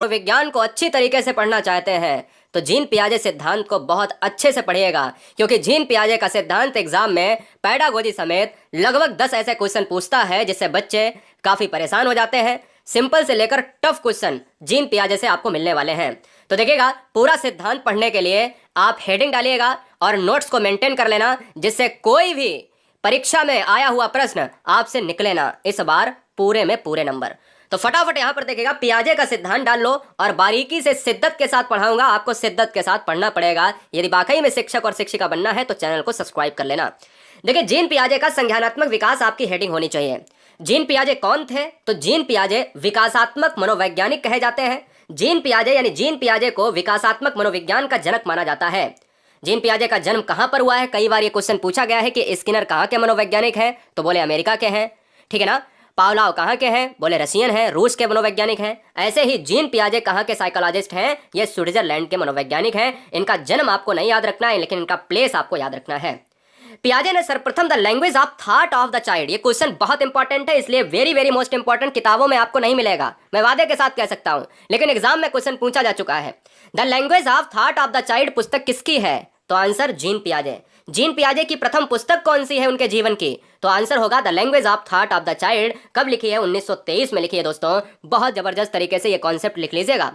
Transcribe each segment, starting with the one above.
विज्ञान को अच्छी तरीके से पढ़ना चाहते हैं तो जीन पियाजे सिद्धांत को बहुत अच्छे से पढ़िएगा, क्योंकि जीन पियाजे का सिद्धांत एग्जाम में पैडागोजी समेत लगभग 10 ऐसे क्वेश्चन पूछता है जिससे बच्चे काफी परेशान हो जाते हैं। सिंपल से लेकर टफ क्वेश्चन जीन पियाजे से आपको मिलने वाले हैं। तो देखिएगा, पूरा सिद्धांत पढ़ने के लिए आप हेडिंग डालिएगा और नोट्स को मेंटेन कर लेना, जिससे कोई भी परीक्षा में आया हुआ प्रश्न आपसे निकले ना इस बार पूरे में पूरे नंबर। तो फटाफट यहां पर देखिएगा, पियाजे का सिद्धांत डाल लो और बारीकी से शिद्दत के साथ पढ़ाऊंगा। आपको शिद्दत के साथ पढ़ना पड़ेगा। यदि वाकई में शिक्षक और शिक्षिका बनना है तो चैनल को सब्सक्राइब कर लेना। देखिए, जीन पियाजे का संज्ञानात्मक विकास आपकी हेडिंग होनी चाहिए। जीन पियाजे कौन थे? तो जीन पियाजे विकासात्मक मनोवैज्ञानिक कहे जाते हैं। जीन पियाजे यानी जीन पियाजे को विकासात्मक मनोविज्ञान का जनक माना जाता है। जीन पियाजे का जन्म कहां पर हुआ है? कई बार ये क्वेश्चन पूछा गया है कि स्किनर कहां के मनोवैज्ञानिक हैं, तो बोले अमेरिका के हैं, ठीक है ना। पावलाव कहाँ के हैं? बोले रशियन हैं, रूस के मनोवैज्ञानिक हैं। ऐसे ही जीन पियाजे कहाँ के साइकोलॉजिस्ट हैं? ये स्विट्जरलैंड के मनोवैज्ञानिक हैं। इनका जन्म आपको नहीं याद रखना है, लेकिन इनका प्लेस आपको याद रखना है। पियाजे ने सर्वप्रथम the language of thought of the child, ये क्वेश्चन बहुत इंपॉर्टेंट है, इसलिए वेरी वेरी मोस्ट इंपॉर्टेंट, किताबों में आपको नहीं मिलेगा, मैं वादे के साथ कह सकता हूं, लेकिन एग्जाम में क्वेश्चन पूछा जा चुका है। The language of thought of the child पुस्तक किसकी है? तो आंसर जीन पियाजे। जीन पियाजे की प्रथम पुस्तक कौन सी है उनके जीवन की? तो आंसर होगा the language of thought of the child. कब लिखी है? 1923 में लिखी है दोस्तों। बहुत जबरदस्त तरीके से ये कॉन्सेप्ट लिख लीजिएगा।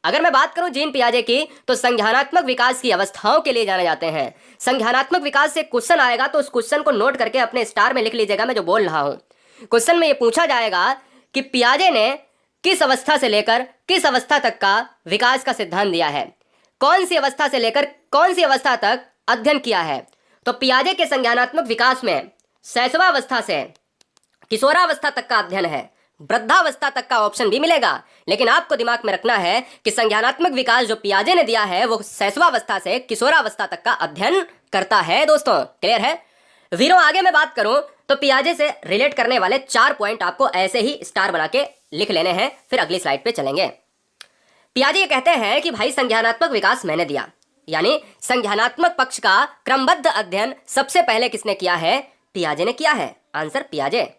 अगर मैं बात करूं जीन पियाजे की, तो संज्ञानात्मक विकास की अवस्थाओं के लिए जाने जाते हैं। संज्ञानात्मक विकास से क्वेश्चन आएगा तो उस क्वेश्चन को नोट करके अपने स्टार में लिख लीजिएगा, मैं जो बोल रहा हूं। क्वेश्चन में ये पूछा जाएगा कि पियाजे ने किस अवस्था से लेकर किस अवस्था तक का विकास का सिद्धांत दिया है, कौन सी अवस्था से लेकर कौन सी अवस्था तक अध्ययन किया है। तो पियाजे के संज्ञानात्मक विकास में शैशवावस्था से किशोरावस्था तक का अध्ययन है, वृद्धावस्था तक का ऑप्शन भी मिलेगा, लेकिन आपको दिमाग में रखना है कि संज्ञानात्मक विकास जो पियाजे ने दिया है वो शैशवावस्था से किशोरावस्था तक का अध्ययन करता है दोस्तों। क्लियर है वीरों? आगे मैं बात करूं तो पियाजे से रिलेट करने वाले 4 पॉइंट आपको ऐसे ही स्टार बना के लिख लेने हैं, फिर अगली स्लाइड पे चलेंगे। पियाजे ये कहते हैं कि भाई संज्ञानात्मक विकास मैंने दिया, यानी संज्ञानात्मक पक्ष का क्रमबद्ध अध्ययन सबसे पहले किसने किया है? पियाजे ने किया है। आंसर पियाजे।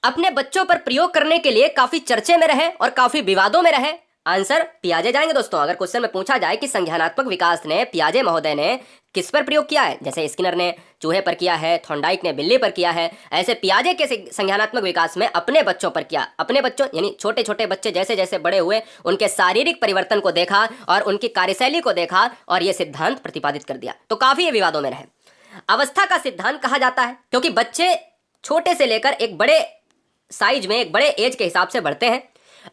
अपने बच्चों पर प्रयोग करने के लिए काफी चर्चे में रहे और काफी विवादों में रहे। आंसर पियाजे जाएंगे दोस्तों। अगर क्वेश्चन में पूछा जाए कि संज्ञानात्मक विकास ने पियाजे महोदय ने किस पर प्रयोग किया है, जैसे स्किनर ने चूहे पर किया है, थॉर्नडाइक ने बिल्ली पर किया है, ऐसे पियाजे के संज्ञानात्मक विकास में अपने बच्चों पर किया। अपने बच्चों यानी छोटे छोटे बच्चे जैसे जैसे बड़े हुए उनके शारीरिक परिवर्तन को देखा और उनकी कार्यशैली को देखा और यह सिद्धांत प्रतिपादित कर दिया। तो काफी ये विवादों में रहे। अवस्था का सिद्धांत कहा जाता है क्योंकि बच्चे छोटे से लेकर एक बड़े साइज में, एक बड़े एज के हिसाब से बढ़ते हैं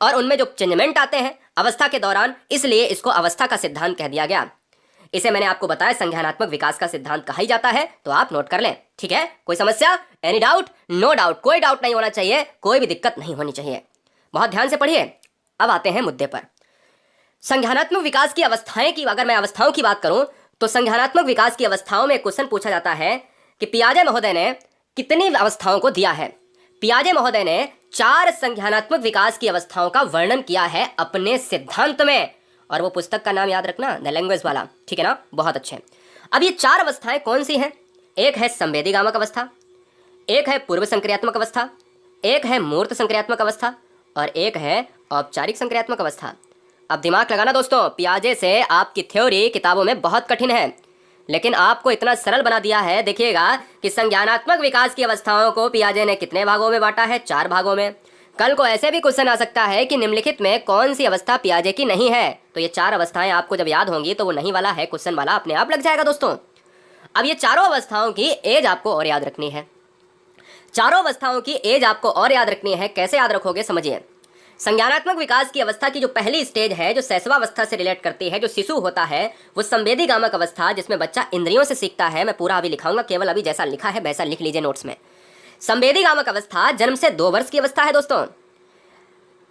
और उनमें जो चेंजमेंट आते हैं अवस्था के दौरान, इसलिए इसको अवस्था का सिद्धांत कह दिया गया। इसे मैंने आपको बताया संज्ञानात्मक विकास का सिद्धांत कहा ही जाता है, तो आप नोट कर लें। ठीक है, कोई समस्या? Any doubt? नो डाउट, कोई डाउट नहीं होना चाहिए, कोई भी दिक्कत नहीं होनी चाहिए। बहुत ध्यान से पढ़िए। अब आते हैं मुद्दे पर। संज्ञानात्मक विकास की अवस्थाएं की, अगर मैं अवस्थाओं की बात करूं तो संज्ञानात्मक विकास की अवस्थाओं में क्वेश्चन पूछा जाता है कि पियाजे महोदय ने कितनी अवस्थाओं को दिया है। पियाजे महोदय ने 4 संज्ञानात्मक विकास की अवस्थाओं का वर्णन किया है अपने सिद्धांत में, और वो पुस्तक का नाम याद रखना, द लैंग्वेज वाला। ठीक है ना, बहुत अच्छे। अब ये 4 अवस्थाएं कौन सी हैं? एक है संवेदीगामक अवस्था, एक है पूर्व संक्रियात्मक अवस्था, एक है मूर्त संक्रियात्मक अवस्था और एक है औपचारिक संक्रियात्मक अवस्था। अब दिमाग लगाना दोस्तों, पियाजे से आपकी थ्योरी किताबों में बहुत कठिन है, लेकिन आपको इतना सरल बना दिया है। देखिएगा कि संज्ञानात्मक विकास की अवस्थाओं को पियाजे ने कितने भागों में बांटा है? 4 भागों में। कल को ऐसे भी क्वेश्चन आ सकता है कि निम्नलिखित में कौन सी अवस्था पियाजे की नहीं है, तो ये 4 अवस्थाएं आपको जब याद होंगी तो वो नहीं वाला है क्वेश्चन वाला अपने आप लग जाएगा दोस्तों। अब ये चारों अवस्थाओं की एज आपको और याद रखनी है। चारों अवस्थाओं की एज आपको और याद रखनी है। कैसे याद रखोगे समझिए। संज्ञानात्मक विकास की अवस्था की जो पहली स्टेज है, जो शैशवावस्था से रिलेट करती है, जो शिशु होता है, वो संवेदीगामक अवस्था, जिसमें बच्चा इंद्रियों से सीखता है। मैं पूरा अभी लिखाऊंगा, केवल अभी जैसा लिखा है वैसा लिख लीजिए नोट्स में। संवेदीगामक अवस्था जन्म से 2 वर्ष की अवस्था है दोस्तों।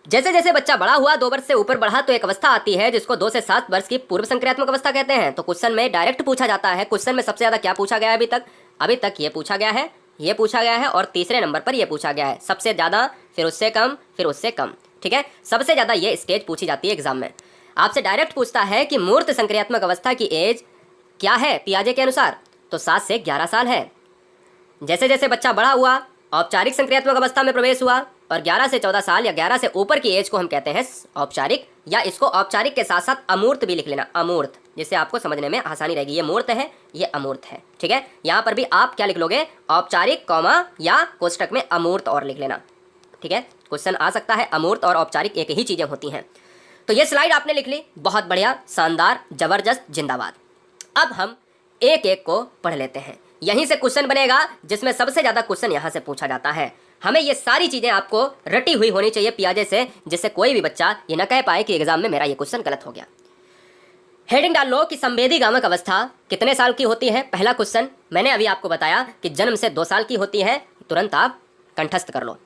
जैसे जैसे बच्चा बड़ा हुआ, 2 वर्ष से ऊपर बढ़ा, तो एक अवस्था आती है जिसको 2 से 7 वर्ष की पूर्व संक्रियात्मक अवस्था कहते हैं। तो क्वेश्चन में डायरेक्ट पूछा जाता है। क्वेश्चन में सबसे ज्यादा क्या पूछा गया है अभी तक? अभी तक ये पूछा गया है, ये पूछा गया है और तीसरे नंबर पर यह पूछा गया है। सबसे ज्यादा, फिर उससे कम, फिर उससे कम। ठीक है, सबसे ज्यादा ये स्टेज पूछी जाती है एग्जाम में। आपसे डायरेक्ट पूछता है कि मूर्त संक्रियात्मक अवस्था की एज क्या है पियाजे के अनुसार? तो 7 से 11 साल है। जैसे जैसे बच्चा बड़ा हुआ, औपचारिक संक्रियात्मक अवस्था में प्रवेश हुआ, और 11 से 14 साल या 11 से ऊपर की एज को हम कहते हैं औपचारिक, या इसको औपचारिक के साथ साथ अमूर्त भी लिख लेना, अमूर्त, जिससे आपको समझने में आसानी रहेगी। ये मूर्त है, ये अमूर्त है, ठीक है। यहाँ पर भी आप क्या लिख लोगे, औपचारिक कॉमा या कोष्टक में अमूर्त और लिख लेना, ठीक है। क्वेश्चन आ सकता है, अमूर्त और औपचारिक एक ही चीज़ें होती हैं। तो ये स्लाइड आपने लिख ली, बहुत बढ़िया, शानदार, जबरदस्त, जिंदाबाद। अब हम एक एक को पढ़ लेते हैं। यहीं से क्वेश्चन बनेगा जिसमें सबसे ज़्यादा क्वेश्चन यहाँ से पूछा जाता है। हमें ये सारी चीज़ें आपको रटी हुई होनी चाहिए पियाजे से, जिससे कोई भी बच्चा ये न कह पाए कि एग्जाम में मेरा ये क्वेश्चन गलत हो गया। हेडिंग डाल लो कि संवेदी गामक अवस्था कितने साल की होती है। पहला क्वेश्चन मैंने अभी आपको बताया कि जन्म से 2 साल की होती है, तुरंत आप कंठस्थ कर लो।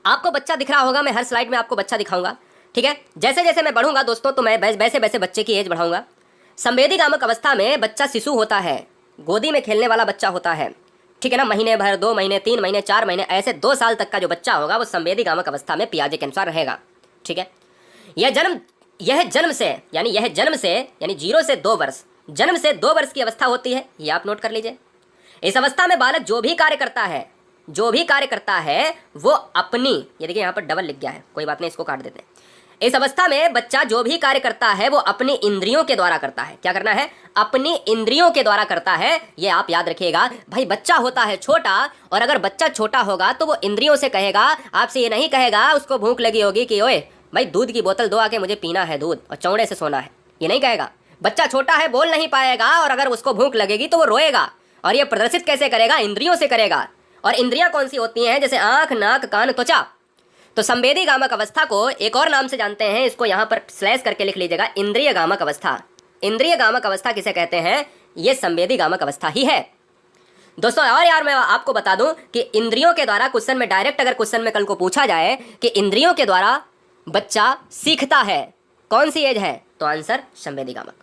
आपको बच्चा दिख रहा होगा, मैं हर स्लाइड में आपको बच्चा दिखाऊंगा, ठीक है। जैसे जैसे मैं बढ़ूंगा दोस्तों, तो मैं वैसे वैसे बच्चे की एज बढ़ाऊंगा। संवेदी गामक अवस्था में बच्चा शिशु होता है, गोदी में खेलने वाला बच्चा होता है, ठीक है ना। महीने भर, 2 महीने, 3 महीने, 4 महीने, ऐसे 2 साल तक का जो बच्चा होगा वो संवेदी गामक अवस्था में पियाजे के अनुसार रहेगा, ठीक है। यह जन्म से यानी 0 से 2 वर्ष, जन्म से 2 वर्ष की अवस्था होती है, ये आप नोट कर लीजिए। इस अवस्था में बालक जो भी कार्य करता है वो अपनी, ये देखिए यहाँ पर डबल लिख गया है, कोई बात नहीं, इसको काट देते हैं। इस अवस्था में बच्चा जो भी कार्य करता है वो अपनी इंद्रियों के द्वारा करता है। क्या करना है, अपनी इंद्रियों के द्वारा करता है, ये आप याद रखिएगा। भाई बच्चा होता है छोटा, और अगर बच्चा छोटा होगा तो वो इंद्रियों से कहेगा, आपसे ये नहीं कहेगा, उसको भूख लगी होगी कि ओए भाई दूध की बोतल दो आके, मुझे पीना है दूध और चौड़े से सोना है, ये नहीं कहेगा। बच्चा छोटा है, बोल नहीं पाएगा, और अगर उसको भूख लगेगी तो वो रोएगा, और ये प्रदर्शित कैसे करेगा, इंद्रियों से करेगा। और इंद्रियां कौन सी होती हैं, जैसे आंख, नाक, कान, त्वचा। तो संवेदी गामक अवस्था को एक और नाम से जानते हैं, इसको यहाँ पर स्लैश करके लिख लीजिएगा, इंद्रिय गामक अवस्था। इंद्रिय गामक अवस्था किसे कहते हैं, ये संवेदी गामक अवस्था ही है दोस्तों। और यार मैं आपको बता दूं कि इंद्रियों के द्वारा क्वेश्चन में डायरेक्ट, अगर क्वेश्चन में कल को पूछा जाए कि इंद्रियों के द्वारा बच्चा सीखता है, कौन सी एज है, तो आंसर संवेदी गामक,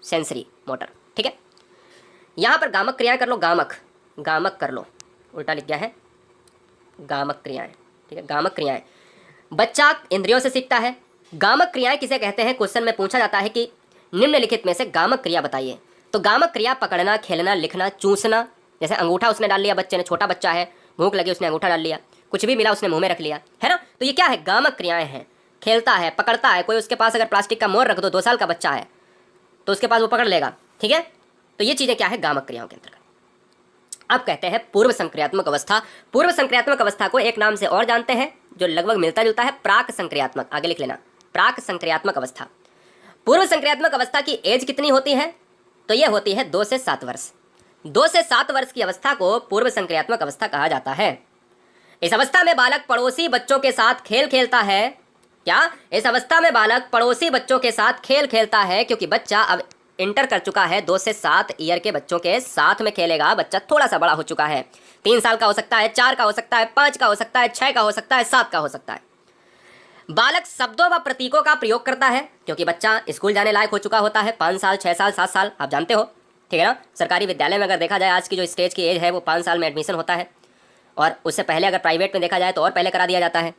सेंसरी मोटर, ठीक है। यहाँ पर गामक क्रियाएं कर लो, गामक कर लो, उल्टा लिख गया है, गामक क्रियाएं, ठीक है। गामक क्रियाएं, बच्चा इंद्रियों से सीखता है। गामक क्रियाएं किसे कहते हैं, क्वेश्चन में पूछा जाता है कि निम्नलिखित में से गामक क्रिया बताइए। तो गामक क्रिया पकड़ना, खेलना, लिखना, चूसना, जैसे अंगूठा उसने डाल लिया बच्चे ने, छोटा बच्चा है, भूख लगी उसने अंगूठा डाल लिया, कुछ भी मिला उसने मुंह में रख लिया, है ना। तो ये क्या है, गामक क्रियाएं हैं। खेलता है, पकड़ता है, कोई उसके पास अगर प्लास्टिक का मोर रख दो, 2 साल का बच्चा है तो उसके पास वो पकड़ लेगा, ठीक है। तो ये चीज़ें क्या है, गामक क्रियाओं के अंतर्गत। अब कहते हैं पूर्व संक्रियात्मक अवस्था। पूर्व संक्रियात्मक अवस्था को एक नाम से और जानते हैं जो लगभग मिलता जुलता है, प्राक संक्रियात्मक, आगे लिख लेना, प्राक संक्रियात्मक अवस्था। पूर्व संक्रियात्मक अवस्था की एज कितनी होती है, तो यह होती है 2 से 7 वर्ष। 2 से 7 वर्ष की अवस्था को पूर्व संक्रियात्मक अवस्था कहा जाता है। इस अवस्था में बालक पड़ोसी बच्चों के साथ खेल खेलता है। क्या, इस अवस्था में बालक पड़ोसी बच्चों के साथ खेल खेलता है, क्योंकि बच्चा अब इंटर कर चुका है, 2 से 7 ईयर के बच्चों के साथ में खेलेगा। बच्चा थोड़ा सा बड़ा हो चुका है, 3 साल का हो सकता है, 4 का हो सकता है, 5 का हो सकता है, 6 का हो सकता है, 7 का हो सकता है। बालक शब्दों व प्रतीकों का प्रयोग करता है, क्योंकि बच्चा स्कूल जाने लायक हो चुका होता है, 5 साल, 6 साल, 7 साल, आप जानते हो, ठीक है ना। सरकारी विद्यालय में अगर देखा जाए, आज की जो स्टेज की एज है वो 5 साल में एडमिशन होता है, और उससे पहले अगर प्राइवेट में देखा जाए तो और पहले करा दिया जाता है।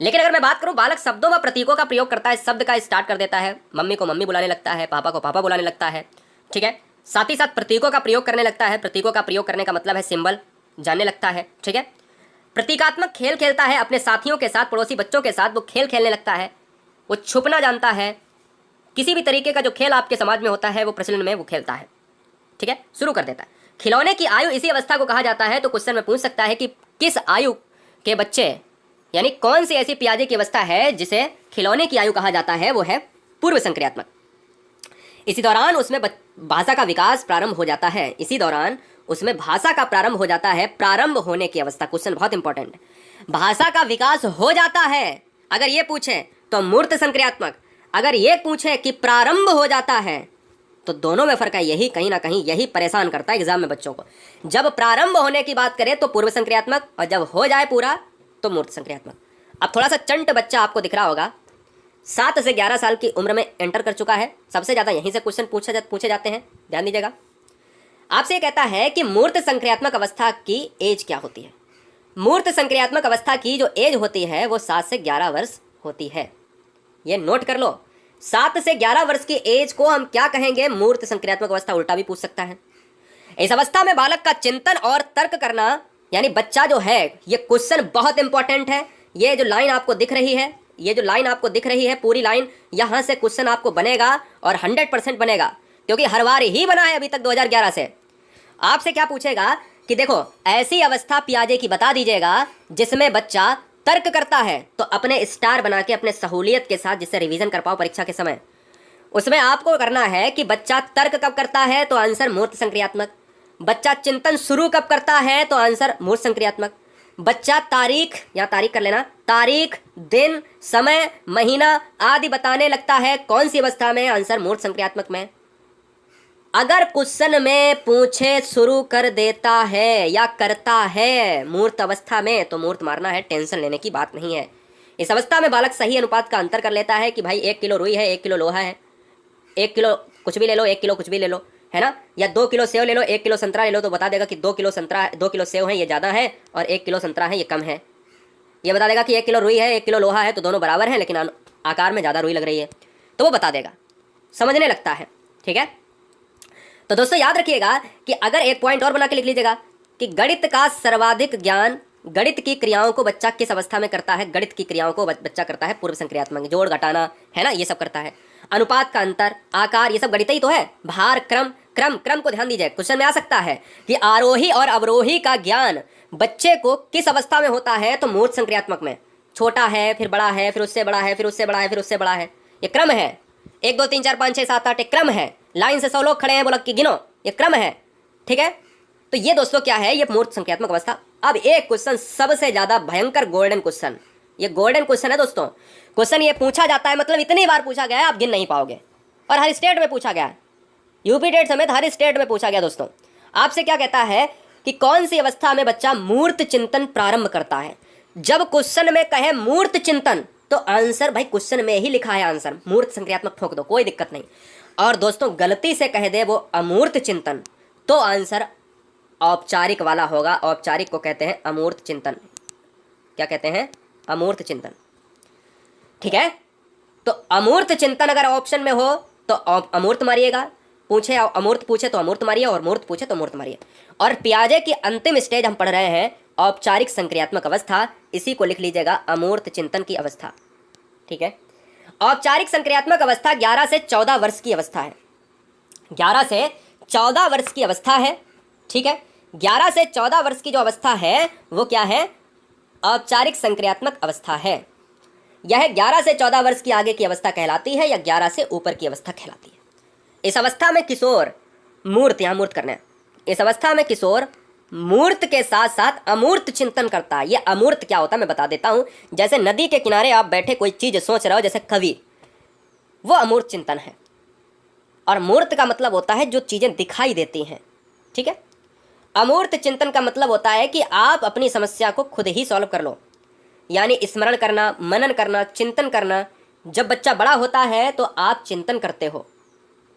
लेकिन अगर मैं बात करूं, बालक शब्दों व प्रतीकों का प्रयोग करता है, शब्द का स्टार्ट कर देता है, मम्मी को मम्मी बुलाने लगता है, पापा को पापा बुलाने लगता है, ठीक है। साथ ही साथ प्रतीकों का प्रयोग करने लगता है। प्रतीकों का प्रयोग करने का मतलब है सिंबल जानने लगता है, ठीक है। प्रतीकात्मक खेल खेलता है अपने साथियों के साथ, पड़ोसी बच्चों के साथ वो खेल खेलने लगता है। वो छुपना जानता है, किसी भी तरीके का जो खेल आपके समाज में होता है वो प्रचलन में वो खेलता है, ठीक है, शुरू कर देता है। खिलौने की आयु इसी अवस्था को कहा जाता है। तो क्वेश्चन में पूछ सकता है कि किस आयु के बच्चे, यानी कौन सी ऐसी पियाजे की अवस्था है जिसे खिलौने की आयु कहा जाता है, वो है पूर्व संक्रियात्मक। इसी दौरान उसमें भाषा का विकास प्रारंभ हो जाता है। इसी दौरान उसमें भाषा का प्रारंभ हो जाता है, प्रारंभ होने की अवस्था। क्वेश्चन बहुत इंपॉर्टेंट, भाषा का विकास हो जाता है। अगर ये पूछे तो मूर्त संक्रियात्मक, अगर ये पूछे कि प्रारंभ हो जाता है, तो दोनों में फर्क है। यही कहीं ना कहीं यही परेशान करता है एग्जाम में बच्चों को। जब प्रारंभ होने की बात करें तो पूर्व संक्रियात्मक, और जब हो जाए पूरा तो मूर्त संक्रियात्मक। अब थोड़ा सा चंट बच्चा आपको दिख रहा होगा, 7 से 11 साल की उम्र में एंटर कर चुका है। सबसे ज़्यादा यहीं से क्वेश्चन पूछे जाते हैं, ध्यान दीजिएगा। आपसे ये कहता है कि मूर्त संक्रियात्मक अवस्था की एज क्या होती है। मूर्त संक्रियात्मक अवस्था की जो एज होती है वो 7 से 11 वर्ष होती है। ये नोट कर लो, 7 से 11 वर्ष की एज को हम क्या कहेंगे, मूर्त संक्रियात्मक अवस्था। उल्टा भी पूछ सकता है। इस अवस्था में बालक का चिंतन और तर्क करना, यानी बच्चा जो है, ये क्वेश्चन बहुत इंपॉर्टेंट है। ये जो लाइन आपको दिख रही है, ये जो लाइन आपको दिख रही है पूरी लाइन, यहाँ से क्वेश्चन आपको बनेगा और 100% बनेगा, क्योंकि हर बार ही बना है अभी तक 2011 से। आपसे क्या पूछेगा कि देखो ऐसी अवस्था पियाजे की बता दीजिएगा जिसमें बच्चा तर्क करता है, तो अपने स्टार बना के अपने सहूलियत के साथ जिससे रिवीजन कर पाओ परीक्षा के समय। उसमें आपको करना है कि बच्चा तर्क कब करता है, तो आंसर मूर्त संक्रियात्मक। बच्चा चिंतन शुरू कब करता है, तो आंसर मूर्त संक्रियात्मक। बच्चा तारीख, या तारीख कर लेना, तारीख, दिन, समय, महीना आदि बताने लगता है कौन सी अवस्था में, आंसर मूर्त संक्रियात्मक में। अगर क्वेश्चन में पूछे शुरू कर देता है या करता है मूर्त अवस्था में, तो मूर्त मारना है, टेंशन लेने की बात नहीं है। इस अवस्था में बालक सही अनुपात का अंतर कर लेता है कि भाई 1 किलो रुई है, 1 किलो लोहा है, 1 किलो कुछ भी ले लो, 1 किलो कुछ भी ले लो, है ना, या 2 किलो सेव ले लो, 1 किलो संतरा ले लो, तो बता देगा कि 2 किलो संतरा, 2 किलो सेव है ये ज़्यादा है और 1 किलो संतरा है ये कम है। ये बता देगा कि 1 किलो रुई है, 1 किलो लोहा है, तो दोनों बराबर हैं, लेकिन आकार में ज़्यादा रुई लग रही है, तो वो बता देगा, समझने लगता है। ठीक है, तो दोस्तों याद रखिएगा कि अगर एक पॉइंट और बना के लिख लीजिएगा कि गणित का सर्वाधिक ज्ञान, गणित की क्रियाओं को बच्चा किस अवस्था में करता है, गणित की क्रियाओं को बच्चा करता है पूर्व संक्रियात्मक, जोड़ घटाना, है ना, ये सब करता है। अनुपात का अंतर, आकार, ये सब गणित ही तो है। भार, क्रम, क्रम को ध्यान दीजिए, क्वेश्चन में आ सकता है कि आरोही और अवरोही का ज्ञान बच्चे को किस अवस्था में होता है, तो मूर्त संक्रियात्मक में। छोटा है, फिर बड़ा है, फिर उससे बड़ा है, फिर उससे बड़ा है, फिर उससे बड़ा है, ये क्रम है। 1 2 3 4 5 6 7 8 एक क्रम है। लाइन से 100 लोग खड़े हैं, बोला कि गिनो, ये क्रम है। ठीक है, तो ये दोस्तों क्या है, ये मूर्त संक्रियात्मक अवस्था। अब एक क्वेश्चन सबसे ज्यादा भयंकर गोल्डन क्वेश्चन, ये गोल्डन क्वेश्चन है दोस्तों। क्वेश्चन ये पूछा जाता है, मतलब इतनी बार पूछा गया है आप गिन नहीं पाओगे, और हर स्टेट में पूछा गया है, यूपी टेट समेत हर स्टेट में पूछा गया दोस्तों। आपसे क्या कहता है कि कौन सी अवस्था में बच्चा मूर्त चिंतन प्रारंभ करता है। जब क्वेश्चन में कहे मूर्त चिंतन, तो आंसर भाई क्वेश्चन में ही लिखा है, आंसर मूर्त संक्रियात्मक ठोक दो, कोई दिक्कत नहीं। और दोस्तों गलती से कह दे वो अमूर्त चिंतन, तो आंसर औपचारिक वाला होगा। औपचारिक को कहते हैं अमूर्त चिंतन। क्या कहते हैं, अमूर्त चिंतन। ठीक है, तो अमूर्त चिंतन अगर ऑप्शन में हो तो अमूर्त मारिएगा, पूछे अमूर्त पूछे तो अमूर्त मारिए, और मूर्त पूछे तो मूर्त मारिए। और पियाजे की अंतिम स्टेज हम पढ़ रहे हैं औपचारिक संक्रियात्मक अवस्था, इसी को लिख लीजिएगा अमूर्त चिंतन की अवस्था। ठीक है, औपचारिक संक्रियात्मक अवस्था 11 से 14 वर्ष की अवस्था है। 11 से 14 वर्ष की अवस्था है। ठीक है, 11 से 14 वर्ष की जो अवस्था है वो क्या है, औपचारिक संक्रियात्मक अवस्था है। यह 11 से 14 वर्ष की आगे की अवस्था कहलाती है, या 11 से ऊपर की अवस्था कहलाती है। इस अवस्था में किशोर मूर्त, यहाँ मूर्त करना है, इस अवस्था में किशोर मूर्त के साथ साथ अमूर्त चिंतन करता है। यह अमूर्त क्या होता है मैं बता देता हूं। जैसे नदी के किनारे आप बैठे कोई चीज सोच रहे हो, जैसे कवि, वो अमूर्त चिंतन है। और मूर्त का मतलब होता है जो चीजें दिखाई देती हैं। ठीक है, अमूर्त चिंतन का मतलब होता है कि आप अपनी समस्या को खुद ही सॉल्व कर लो, यानी स्मरण करना, मनन करना, चिंतन करना। जब बच्चा बड़ा होता है तो आप चिंतन करते हो,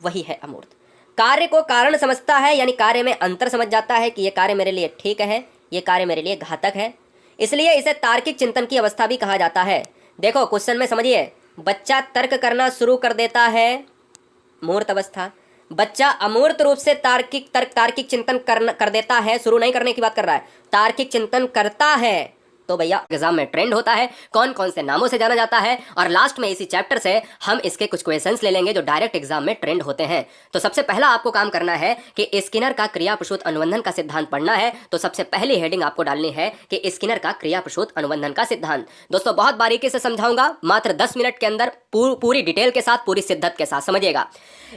वही है अमूर्त। कार्य को कारण समझता है, यानी कार्य में अंतर समझ जाता है कि ये कार्य मेरे लिए ठीक है, ये कार्य मेरे लिए घातक है, इसलिए इसे तार्किक चिंतन की अवस्था भी कहा जाता है। देखो क्वेश्चन में समझिए, बच्चा तर्क करना शुरू कर देता है, मूर्त अवस्था। बच्चा अमूर्त रूप से तार्किक चिंतन कर देता है, शुरू नहीं करने की बात कर रहा है, तार्किक चिंतन करता है, तो भैया एग्जाम में ट्रेंड होता है, कौन कौन से नामों से जाना जाता है। और लास्ट में इसी चैप्टर से हम इसके कुछ क्वेश्चंस ले लेंगे जो डायरेक्ट एग्जाम में ट्रेंड होते हैं। तो सबसे पहला आपको काम करना है कि स्किनर का क्रिया प्रसूत अनुबंधन का सिद्धांत पढ़ना है। तो सबसे पहली हेडिंग आपको डालनी है कि स्किनर का क्रिया प्रसूत अनुबंधन का सिद्धांत। दोस्तों बहुत बारीकी से समझाऊंगा, मात्र 10 मिनट के अंदर पूरी डिटेल के साथ, पूरी शिद्दत के साथ समझिएगा।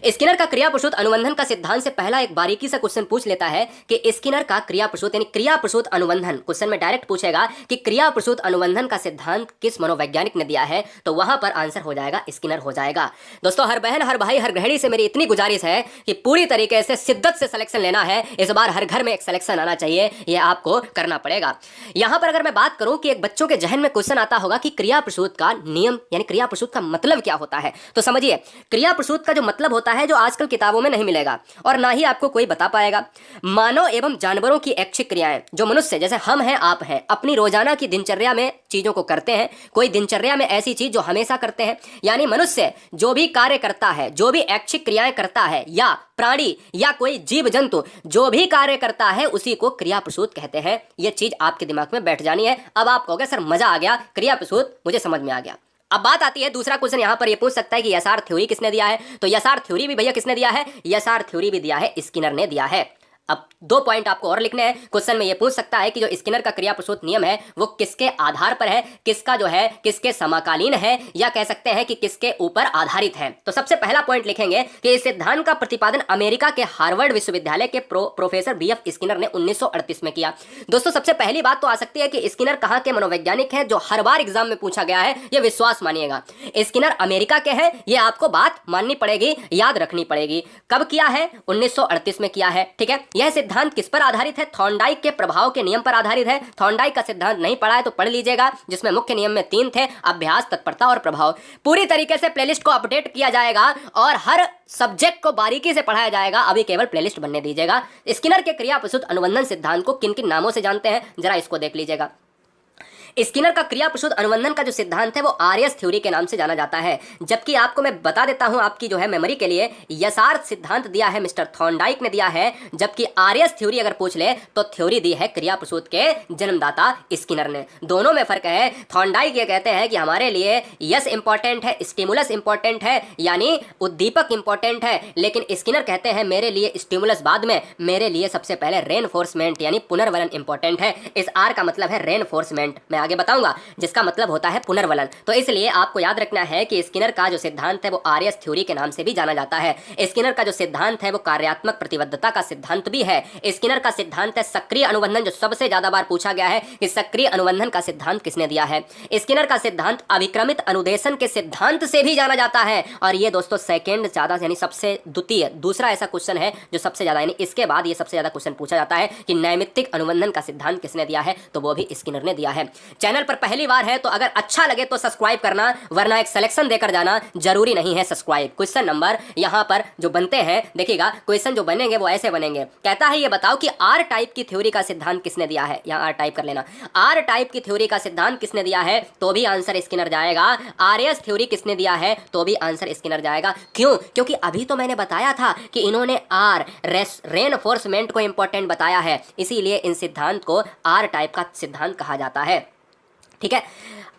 स्किनर का क्रिया प्रसूत अनुबंधन का सिद्धांत से पहला एक बारीकी से क्वेश्चन पूछ लेता है कि स्किनर का क्रिया प्रसूत यानी क्रिया प्रसूत अनुबंधन, क्वेश्चन में डायरेक्ट पूछेगा कि क्रिया प्रसूत अनुबंधन का सिद्धांत किस मनोवैज्ञानिक ने दिया है, तो वहां पर आंसर हो जाएगा स्किनर हो जाएगा। दोस्तों हर बहन, हर भाई, हर गृहिणी से मेरी इतनी गुजारिश है कि पूरी तरीके से शिद्दत से सिलेक्शन लेना है। इस बार हर घर में एक सिलेक्शन आना चाहिए, यह आपको करना पड़ेगा। यहां पर अगर मैं बात करूं कि एक बच्चों के जहन में क्वेश्चन आता होगा कि क्रिया प्रसूत का नियम यानी क्रिया प्रसूत का मतलब क्या होता है, तो समझिए क्रिया प्रसूत का जो मतलब होता है, जो आजकल किताबों में नहीं मिलेगा और ना ही आपको कोई बता पाएगा। मानव एवं जानवरों की ऐच्छिक क्रियाएं, जो मनुष्य जैसे हम हैं, आप हैं, अपनी रोजाना रोजाना की दिनचर्या में चीजों को करते हैं, कोई दिनचर्या में ऐसी चीज जो हमेशा करते हैं, यानी मनुष्य जो भी कार्य करता है, जो भी ऐच्छिक क्रियाएं करता है, या प्राणी या कोई जीव जंतु जो भी कार्य करता है उसी को क्रिया प्रसूत कहते हैं। यह चीज आपके दिमाग में बैठ जानी है। अब आप कहोगे सर मजा आ गया, क्रिया प्रसूत मुझे समझ में आ गया। अब बात आती है दूसरा क्वेश्चन यहाँ पर ये पूछ सकता है कि एसआर थ्योरी किसने दिया है। तो एसआर थ्योरी भी भैया किसने दिया है? एसआर थ्योरी भी दिया है, स्किनर ने दिया है। अब 2 पॉइंट आपको और लिखने हैं। क्वेश्चन में ये पूछ सकता है कि जो स्किनर का क्रिया प्रसूत नियम है वो किसके आधार पर है, किसका जो है किसके समकालीन है, या कह सकते हैं कि किसके ऊपर आधारित है। तो सबसे पहला पॉइंट लिखेंगे कि इस सिद्धांत का प्रतिपादन अमेरिका के हार्वर्ड विश्वविद्यालय के प्रोफेसर बीएफ स्किनर ने 1938 में किया। दोस्तों सबसे पहली बात तो आ सकती है कि स्किनर कहाँ के मनोवैज्ञानिक है, जो हर बार एग्जाम में पूछा गया है, ये विश्वास मानिएगा। स्किनर अमेरिका के हैं, ये आपको बात माननी पड़ेगी, याद रखनी पड़ेगी। कब किया है? 1938 में किया है। ठीक है, यह सिद्धांत किस पर आधारित है? थॉर्नडाइक के प्रभाव के नियम पर आधारित है। थॉर्नडाइक का सिद्धांत नहीं पढ़ा है तो पढ़ लीजिएगा, जिसमें मुख्य नियम में 3 थे: अभ्यास, तत्परता और प्रभाव। पूरी तरीके से प्लेलिस्ट को अपडेट किया जाएगा और हर सब्जेक्ट को बारीकी से पढ़ाया जाएगा। अभी केवल प्लेलिस्ट बनने दीजिएगा। स्किनर के क्रिया प्रसूत अनुबंधन सिद्धांत को किन किन नामों से जानते हैं, जरा इसको देख लीजिएगा। स्किनर का क्रिया प्रसूत अनुबंधन का जो सिद्धांत है वो आरएस थ्योरी के नाम से जाना जाता है। जबकि आपको मैं बता देता हूं, आपकी जो है मेमोरी के लिए, एसआर सिद्धांत दिया है मिस्टर थॉर्नडाइक ने दिया है, जबकि आरएस थ्योरी अगर पूछ ले तो थ्योरी दी है क्रिया प्रसूत के जन्मदाता स्किनर ने। दोनों में फर्क है। थॉर्नडाइक ये कहते हैं कि हमारे लिए यस इंपॉर्टेंट है, स्टिमुलस इंपॉर्टेंट है, यानी उद्दीपक इंपॉर्टेंट है, लेकिन स्किनर कहते हैं मेरे लिए स्टिमुलस बाद में, मेरे लिए सबसे पहले रेनफोर्समेंट यानी पुनर्वलन इंपॉर्टेंट है। इस आर का मतलब है रेनफोर्समेंट, मैं आगे बताऊंगा, जिसका मतलब होता है पुनर्वलन। तो इसलिए आपको याद रखना है कि स्किनर का जो सिद्धांत है वो आरएस थ्योरी के नाम से भी जाना जाता है। स्किनर का जो सिद्धांत है वो कार्यात्मक प्रतिबद्धता का सिद्धांत भी है। स्किनर का सिद्धांत है सक्रिय अनुबंधन, जो सबसे ज्यादा बार पूछा गया है कि सक्रिय अनुबंधन का सिद्धांत किसने दिया है। स्किनर का सिद्धांत अभिक्रमित अनुदेशन के सिद्धांत से भी जाना जाता है। और ये दोस्तों सेकेंड ज्यादा यानी सबसे द्वितीय दूसरा ऐसा क्वेश्चन है जो सबसे ज्यादा, यानी इसके बाद ये सबसे ज्यादा क्वेश्चन पूछा जाता है कि नैमित्तिक अनुबंधन का सिद्धांत किसने दिया है, तो वो भी स्किनर ने दिया है। चैनल पर पहली बार है तो अगर अच्छा लगे तो सब्सक्राइब करना, वरना एक सिलेक्शन देकर जाना, जरूरी नहीं है सब्सक्राइब। क्वेश्चन नंबर यहां पर जो बनते हैं देखिएगा, क्वेश्चन जो बनेंगे वो ऐसे बनेंगे। कहता है ये बताओ कि आर टाइप की थ्योरी का सिद्धांत किसने दिया है। यहां आर टाइप कर लेना। आर टाइप की थ्योरी का सिद्धांत किसने दिया है, तो भी आंसर स्किनर जाएगा। आरएस थ्योरी किसने दिया है, तो भी आंसर स्किनर जाएगा। क्यों? क्योंकि अभी तो मैंने बताया था कि इन्होंने आर रेनफोर्समेंट को इंपॉर्टेंट बताया है, इसीलिए इन सिद्धांत को आर टाइप का सिद्धांत कहा जाता है। ठीक है,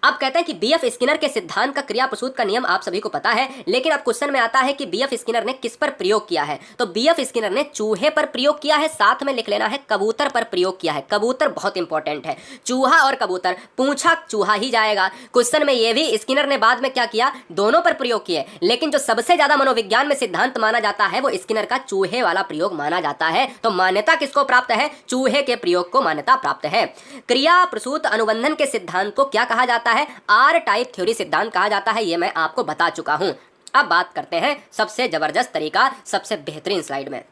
अब कहते हैं कि बीएफ स्किनर के सिद्धांत का क्रिया प्रसूत का नियम आप सभी को पता है, लेकिन अब क्वेश्चन में आता है कि बीएफ स्किनर ने किस पर प्रयोग किया है। तो बीएफ स्किनर ने चूहे पर प्रयोग किया है, साथ में लिख लेना है कबूतर पर प्रयोग किया है। कबूतर बहुत इंपॉर्टेंट है। चूहा और कबूतर, पूंछा चूहा ही जाएगा। क्वेश्चन में ये भी स्किनर ने बाद में क्या किया, दोनों पर प्रयोग किए, लेकिन जो सबसे ज्यादा मनोविज्ञान में सिद्धांत माना जाता है वो स्किनर का चूहे वाला प्रयोग माना जाता है। तो मान्यता किसको प्राप्त है, चूहे के प्रयोग को मान्यता प्राप्त है। क्रिया प्रसूत अनुबंधन के सिद्धांत को क्या कहा जाता है, आर टाइप थ्योरी सिद्धांत कहा जाता है। ये मैं आपको बता चुका हूं। अब बात करते हैं सबसे जबरदस्त तरीका, सबसे बेहतरीन स्लाइड में।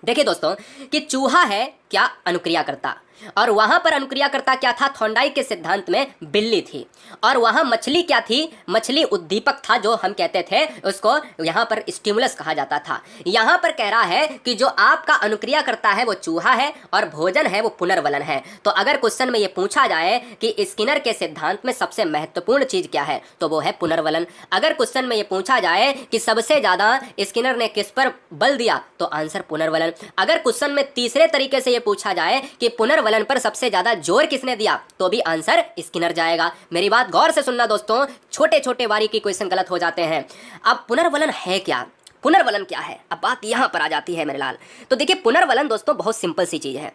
देखिए दोस्तों कि चूहा है क्या, अनुक्रिया करता, और वहां पर अनुक्रिया करता क्या था, थॉर्नडाइक के सिद्धांत में बिल्ली थी। और वहां मछली क्या थी, मछली उद्दीपक था, जो हम कहते थे उसको यहां पर स्टिमुलस कहा जाता था। यहां पर कह रहा है कि जो आपका अनुक्रिया करता है वो चूहा है और भोजन है वो पुनर्वलन है। तो अगर क्वेश्चन में ये पूछा जाए कि स्किनर के सिद्धांत में सबसे महत्वपूर्ण चीज क्या है, तो वो है पुनर्वलन। अगर क्वेश्चन में ये पूछा जाए कि सबसे ज्यादा स्किनर ने किस पर बल दिया, तो आंसर पुनर्वलन। अगर क्वेश्चन में तीसरे तरीके से ये पूछा जाए कि पुनर्वलन पर सबसे ज्यादा जोर किसने दिया, तो भी आंसर स्किनर जाएगा। मेरी बात गौर से सुनना दोस्तों, छोटे छोटे बारीकी क्वेश्चन गलत हो जाते हैं। अब पुनर्वलन है क्या, पुनर्वलन क्या है, अब बात यहां पर आ जाती है मेरे लाल। तो देखिए पुनर्वलन दोस्तों बहुत सिंपल सी चीज है।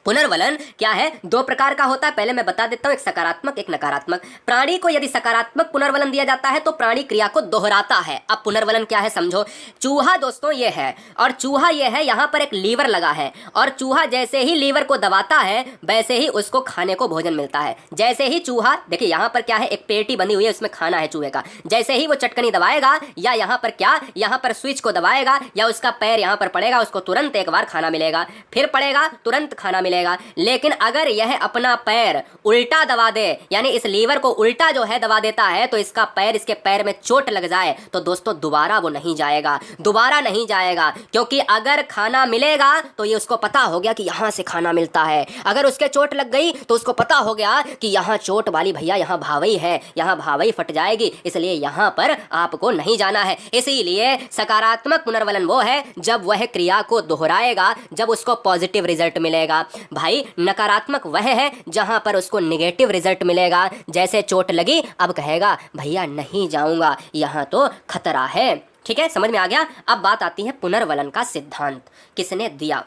पुनर्वलन क्या है, 2 प्रकार का होता है। पहले मैं बता देता हूं, एक सकारात्मक एक नकारात्मक। प्राणी को यदि सकारात्मक पुनर्वलन दिया जाता है तो प्राणी क्रिया को दोहराता है। अब पुनर्वलन क्या है समझो। चूहा दोस्तों ये है, और चूहा ये है, यहां पर एक लीवर लगा है, और चूहा जैसे ही लीवर को दबाता है वैसे ही उसको खाने को भोजन मिलता है। जैसे ही चूहा, देखिए यहां पर क्या है, एक पेटी बनी हुई है, उसमें खाना है चूहे का। जैसे ही वो चटकनी दबाएगा, या यहां पर क्या, यहां पर स्विच को दबाएगा, या उसका पैर यहां पर पड़ेगा, उसको तुरंत एक बार खाना मिलेगा, फिर पड़ेगा तुरंत खाना मिलेगा, मिलेगा। लेकिन अगर यह अपना पैर उल्टा दबा दे, यानी इस लीवर को उल्टा जो है दबा देता है, तो इसका पैर, इसके पैर में चोट लग जाए तो दोस्तों दोबारा वो नहीं जाएगा, दोबारा नहीं जाएगा। क्योंकि अगर खाना मिलेगा तो ये उसको पता हो गया कि यहां से खाना मिलता है। अगर उसके चोट लग गई तो उसको पता हो गया कि यहां चोट वाली भैया, यहां भावई है, यहां भावई फट जाएगी, इसलिए यहां पर आपको नहीं जाना है। इसीलिए सकारात्मक पुनर्वलन वो है जब वह क्रिया को दोहराएगा, जब उसको पॉजिटिव रिजल्ट मिलेगा। भाई नकारात्मक वह है जहां पर उसको नेगेटिव रिजल्ट मिलेगा। जैसे चोट लगी, अब कहेगा भैया नहीं जाऊंगा, यहां तो खतरा है। ठीक है, समझ में आ गया। अब बात आती है पुनर्वलन का सिद्धांत किसने दिया।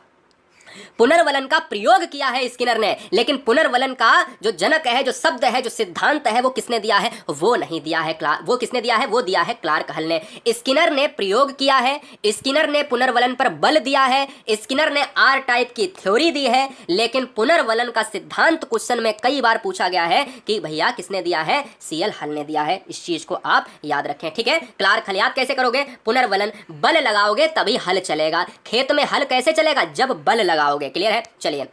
पुनर्वलन का प्रयोग किया है स्किनर ने, लेकिन पुनर्वलन का जो जनक है, जो शब्द है, जो सिद्धांत है, वो किसने दिया है? वो नहीं दिया है वो किसने दिया है? वो दिया है क्लार्क हल ने। स्किनर ने प्रयोग किया है, स्किनर ने पुनर्वलन पर बल दिया है, स्किनर ने आर टाइप की थ्योरी दी है, लेकिन पुनर्वलन का सिद्धांत क्वेश्चन में कई बार पूछा गया है कि भैया किसने दिया है? सीएल हल ने दिया है। इस चीज को आप याद रखें। ठीक है, क्लार्क हल याद कैसे करोगे? पुनर्वलन बल लगाओगे तभी हल चलेगा। खेत में हल कैसे चलेगा? जब बल लगाओगे। क्लियर है? चलिए,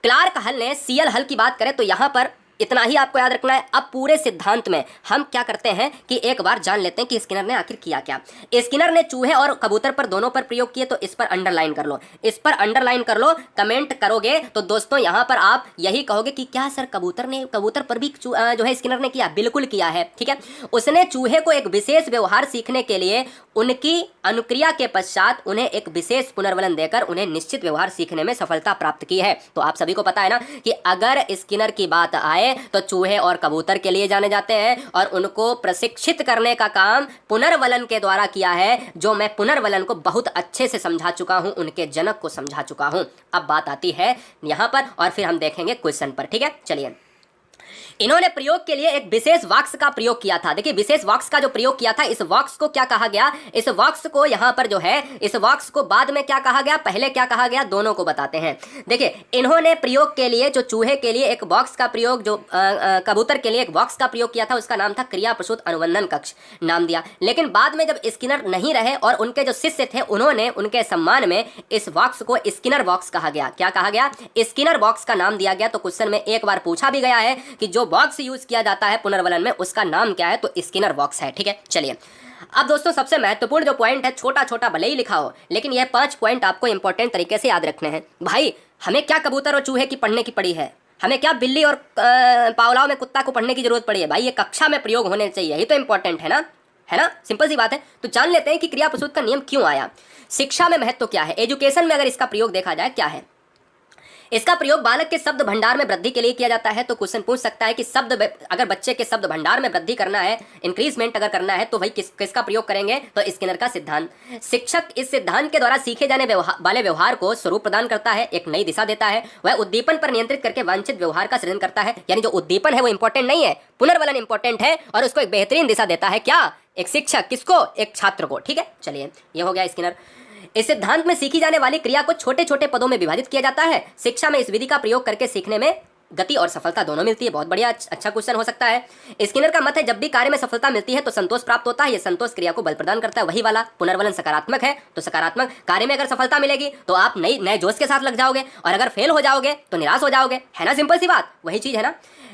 क्लार्क हल ने सीएल हल की बात करें तो यहां पर इतना ही आपको याद रखना है। अब पूरे सिद्धांत में हम क्या करते हैं कि एक बार जान लेते हैं कि स्किनर ने आखिर किया क्या। स्किनर ने चूहे और कबूतर पर दोनों पर प्रयोग किए, तो इस पर अंडरलाइन कर लो, इस पर अंडरलाइन कर लो। कमेंट करोगे तो दोस्तों यहां पर आप यही कहोगे कि क्या सर कबूतर पर भी जो है स्किनर ने किया? बिल्कुल किया है। ठीक है, उसने चूहे को एक विशेष व्यवहार सीखने के लिए उनकी अनुक्रिया के पश्चात उन्हें एक विशेष पुनर्वलन देकर उन्हें निश्चित व्यवहार सीखने में सफलता प्राप्त की है। तो आप सभी को पता है ना कि अगर स्किनर की बात आए तो चूहे और कबूतर के लिए जाने जाते हैं, और उनको प्रशिक्षित करने का काम पुनर्वलन के द्वारा किया है, जो मैं पुनर्वलन को बहुत अच्छे से समझा चुका हूं, उनके जनक को समझा चुका हूं। अब बात आती है यहां पर, और फिर हम देखेंगे क्वेश्चन पर। ठीक है, चलिए। इन्होंने प्रयोग के लिए एक विशेष वाक्स का प्रयोग किया था। देखिए, विशेष वाक्स का जो प्रयोग किया था, इस वाक्स को क्या कहा गया? इस वाक्स को यहां पर जो है, इस वाक्स को बाद में क्या कहा गया, पहले क्या कहा गया, दोनों को बताते हैं। देखिए, इन्होंने प्रयोग के लिए, जो चूहे के लिए एक बॉक्स का प्रयोग, जो कबूतर के लिए एक बॉक्स का प्रयोग किया था, उसका नाम था क्रिया प्रसूत अनुबंधन कक्ष नाम दिया। लेकिन बाद में जब स्किनर नहीं रहे और उनके जो शिष्य थे, उन्होंने उनके सम्मान में इस बॉक्स को स्किनर बॉक्स कहा गया। क्या कहा गया? स्किनर बॉक्स का नाम दिया गया। तो क्वेश्चन में एक बार पूछा भी गया है कि जो बॉक्स यूज किया जाता है पुनर्वलन में, उसका नाम क्या है? तो स्किनर बॉक्स है। ठीक है, चलिए। अब दोस्तों सबसे महत्वपूर्ण जो पॉइंट है, छोटा छोटा भले ही लिखा हो, लेकिन यह 5 पॉइंट आपको इंपॉर्टेंट तरीके से याद रखने हैं। भाई, हमें क्या कबूतर और चूहे की पढ़ने की पड़ी है? हमें क्या बिल्ली और पावलाव में कुत्ता को पढ़ने की जरूरत पड़ी है? भाई, ये कक्षा में प्रयोग होने चाहिए, यही तो इंपॉर्टेंट है ना, है ना? सिंपल सी बात है। तो जान लेते हैं कि क्रिया प्रसूत का नियम क्यों आया, शिक्षा में महत्व क्या है, एजुकेशन में अगर इसका प्रयोग देखा जाए क्या है। इसका प्रयोग बालक के शब्द भंडार में वृद्धि के लिए किया जाता है। तो क्वेश्चन पूछ सकता है कि अगर बच्चे के शब्द भंडार में वृद्धि करना है, इंक्रीजमेंट अगर करना है, तो भाई किसका प्रयोग करेंगे? तो स्किनर का सिद्धांत। शिक्षक इस सिद्धांत के द्वारा सीखे जाने वाले व्यवहार को स्वरूप प्रदान करता है, एक नई दिशा देता है। वह उद्दीपन पर नियंत्रित करके वांछित व्यवहार का सृजन करता है। यानी जो उद्दीपन है वो इंपॉर्टेंट नहीं है, पुनर्वलन इंपॉर्टेंट है, और उसको एक बेहतरीन दिशा देता है। क्या? एक शिक्षक। किसको? एक छात्र को। ठीक है, चलिए, ये हो गया स्किनर। इस सिद्धांत में सीखी जाने वाली क्रिया को छोटे छोटे पदों में विभाजित किया जाता है। शिक्षा में इस विधि का प्रयोग करके सीखने में गति और सफलता दोनों मिलती है। बहुत बढ़िया, अच्छा क्वेश्चन हो सकता है। स्किनर का मत है जब भी कार्य में सफलता मिलती है तो संतोष प्राप्त होता है। यह संतोष क्रिया को बल प्रदान करता है। वही वाला पुनर्वलन सकारात्मक है, तो सकारात्मक कार्य में अगर सफलता मिलेगी तो आप नए जोश के साथ लग जाओगे, और अगर फेल हो जाओगे तो निराश हो जाओगे, है ना? सिंपल सी बात, वही चीज है ना।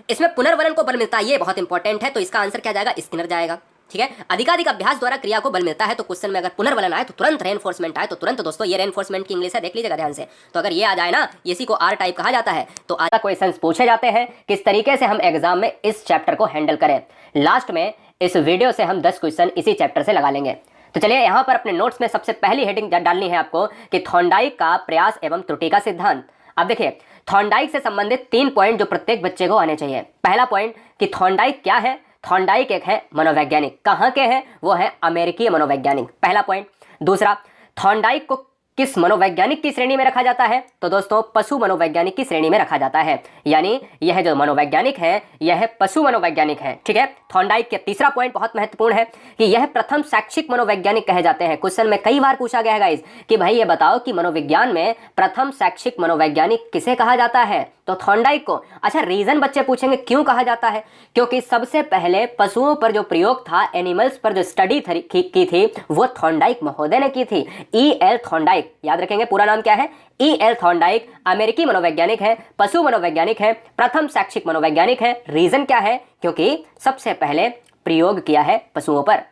इसमें पुनर्वलन को बल मिलता है, ये बहुत इंपॉर्टेंट है। तो इसका आंसर क्या जाएगा? स्किनर जाएगा। ठीक है, अधिकाधिक अभ्यास द्वारा क्रिया को बल मिलता है। तो क्वेश्चन में अगर पुनर्वलन आए तो तुरंत रेनफोर्समेंट आए, तो तुरंत दोस्तों ये रेनफोर्समेंट की इंग्लिश है, देख लीजिएगा ध्यान से। तो अगर ये आ जाए ना, इसी को आर टाइप कहा जाता है। तो आज क्वेश्चंस पूछे जाते हैं किस तरीके से हम एग्जाम में इस चैप्टर को हैंडल करें। लास्ट में इस वीडियो से हम 10 क्वेश्चन इसी चैप्टर से लगा लेंगे। तो चलिए, यहाँ पर अपने नोट्स में सबसे पहली हेडिंग डालनी है आपको कि थॉर्नडाइक का प्रयास एवं त्रुटि का सिद्धांत। अब देखिए, थॉर्नडाइक से संबंधित 3 पॉइंट जो प्रत्येक बच्चे को आने चाहिए। पहला पॉइंट कि थॉर्नडाइक क्या है। थॉर्नडाइक एक है मनोवैज्ञानिक। कहाँ के हैं? वो है अमेरिकी मनोवैज्ञानिक, पहला पॉइंट। दूसरा, थॉर्नडाइक को किस मनोवैज्ञानिक की श्रेणी में रखा जाता है? तो दोस्तों पशु मनोवैज्ञानिक की श्रेणी में रखा जाता है। यानी यह जो मनोवैज्ञानिक है यह पशु मनोवैज्ञानिक है। ठीक है, थॉर्नडाइक के तीसरा पॉइंट बहुत महत्वपूर्ण है कि यह प्रथम शैक्षिक मनोवैज्ञानिक कहे जाते हैं। क्वेश्चन में कई बार पूछा गया है गाइस कि भाई ये बताओ कि मनोविज्ञान में प्रथम शैक्षिक मनोवैज्ञानिक किसे कहा जाता है? तो थॉर्नडाइक को। अच्छा, रीजन बच्चे पूछेंगे क्यों कहा जाता है? क्योंकि सबसे पहले पशुओं पर जो प्रयोग था, एनिमल्स पर जो स्टडी की थी, वो थॉर्नडाइक महोदय ने की थी। E.L. थॉर्नडाइक, याद रखेंगे पूरा नाम क्या है? E.L. थॉर्नडाइक अमेरिकी मनोवैज्ञानिक है, पशु मनोवैज्ञानिक है, प्रथम शैक्षिक मनोवैज्ञानिक है। रीजन क्या है? क्योंकि सबसे पहले प्रयोग किया है पशुओं पर।